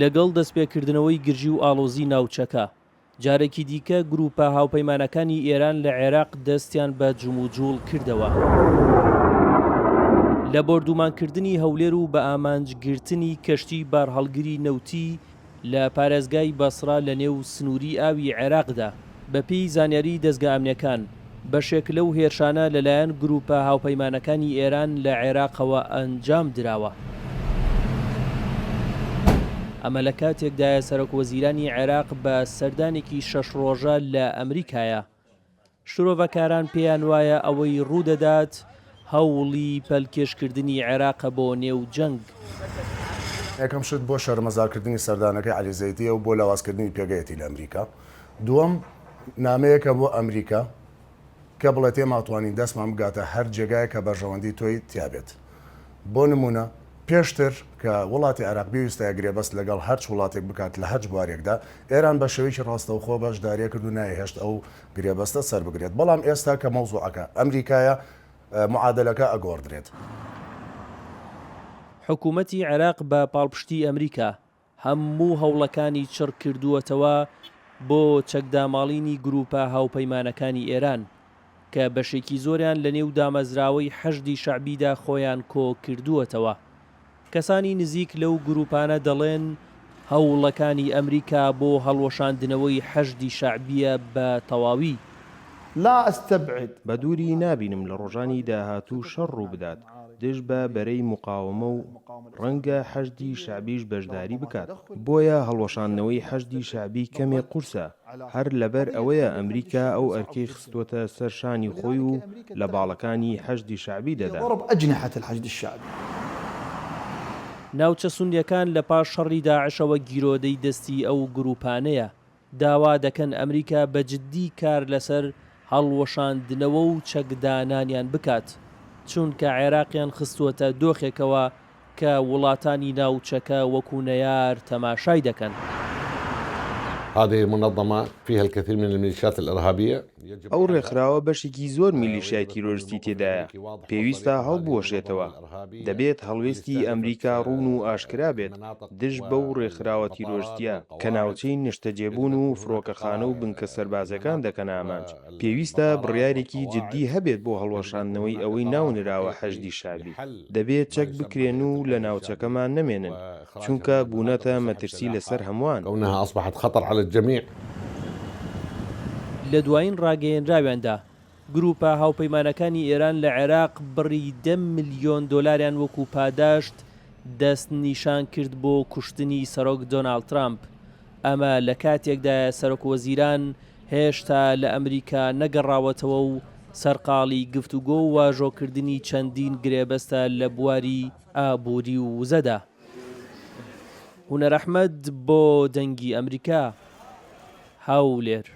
لەگەڵ دەستپێکردنەوەی گرژی و ئاڵۆزی ناوچەکە. جارێکی دیکە گروپە هاوپەیمانەکانی ئێران لە عێراق دەستیان بە جوموجوڵ کردەوە. لە بۆردومانکردنی هەولێر و بە ئامانجگرتنی کەشتی بارهەڵگری نەوتی لە پارێزگای بەسرا لە نێو سنووری ئاوی عێراقدا بەپێی زانیاری دەستگا ئەمنیەکان بەشێک لەو هێرشانە لەلایەن گروپە هاوپەیمانەکانی ئێران لە عێراقەوە ئەنجام دراوە. ئەمە لە کاتێکدایە سەرۆکوەزیرانی عێراق بە سەردانێکی 6 ڕۆژە لە ئەمریکایە. شرۆڤەکاران پێیان وایە ئەوەی ڕوودەدات هەوڵی پەلکێشکردنی عێراقە بۆ نێو جەنگ. یەکەم شت بۆ شەرمەزارکردنی سەردانەکەی عەلی زەیدیە و بۆ لاوازکردنی پێگایەتی لە ئەمریکا. دووەم نامەیەکە بۆ ئەمریکا کە بڵێ تێماتوانین دەستمان بگاتە هەر جێگایە کە بەرژەوەندی تۆی تیابێت. بۆ نمونە پێشتر کە وڵاتی عێراق پێویستە گرێبەست لەگەڵ هەرچ وڵاتێک بکات لە هەرچ بوارێکدا، ئێران بە شێوەیەکی ڕاستەوخۆ بەشداریە کرد و نایهێشت ئەو گرێبەستە سەر بگرێت. بەڵام ئێستا کە مەوزوعەکە ئەمریکایە معادلەکە ئەگۆڕدرێت. حکوومەتی عێراق بە پاڵپشتی ئەمریکا هەموو هەوڵەکانی چڕ کردووەتەوە بۆ چەکداماڵینی گروپە هاوپەیمانەکانی ئێران کە بەشێکی زۆریان لە نێو دامەزراوەی حەشدی شەعبیدا خۆیان کۆ کردووەتەوە. کەسانی نزیک لەو گروپانە دەڵێن هەوڵەکانی ئەمریکا بۆ هەڵوەشاندنەوەی حەشدی شەعبیە بە تەواوی. لا ئەستەبعد بە دووری نابینم لە ڕۆژانی داهاتوو شەڕ ڕوو بدات دژ بە بەرەی مقاومە و ڕەنگە حەشدی شعبیش بەشداری بکات. بۆیە هەڵوەشاندنەوەی حەشدی شعبی کەمێ قورسە، هەر لەبەر ئەوەیە ئەمریکا ئەو ئەرکەی خستوتە سەر شانی خۆی و لە باڵەکانی حەشدی شعبی دەدا. ناوچە سونیەکان لە پاش شەڕی داعشەوە گیرۆدەی دەستی ئەو گروپانەیە داوا دەکەن ئەمریکا بە جددی کار لەسەر هەڵوەشاندنەوە و چەکدانانیان بکات، چونکە عێراقیان خستووەتە دۆخێکەوە کە وڵاتانی ناوچەکە وەکو نەیار تەماشای دەکەن. هذه المنظمة فيها الكثير من الميليشيات الإرهابية. ئەو ڕێکخراوە بەشێکی زۆر میلیشیای تیرۆریستی تێدایە. پێویستە هەڵبوەشێتەوە. دەبێت هەڵوێستی ئەمریکا ڕوون و ئاشکرا بێت دژ بەو ڕێکخراوە تیرۆریستیە کە ناوچەی نیشتەجێبوون و فڕۆکەخانە و بنکە سەربازەکان دەکەن ئامانج. پێویستە بڕیارێکی جددی هەبێت بۆ هەڵوەشاندنەوەی ئەوەی ناونراوە حەشدی شعبی. دەبێت چەک بکرێن و لە ناوچەکەمان نەمێنن، چونکە بوونەتە مەترسی لەسەر هەمووان. كونها أصبحت خطر على الجميع. لە دوایین ڕاگەیەنراویاندا گروپە هاوپەیمانەکانی ئێران لە عێراق بڕی 10 ملیۆن دۆلاریان وەکو پاداشت دەست نیشان کرد بۆ کوشتنی سەرۆک دۆناڵد ترامپ. ئەمە لە کاتێکدا سەرۆکوەزیران هێشتا لە ئەمریکا نەگەڕاوەتەوە و سەرقاڵی گفتوگۆ و واژۆکردنی چەندین گرێبەستە لە بواری ئابووری و وزەدا. هونەر ئەحمەد بۆ دەنگی ئەمریکا، هەولێر.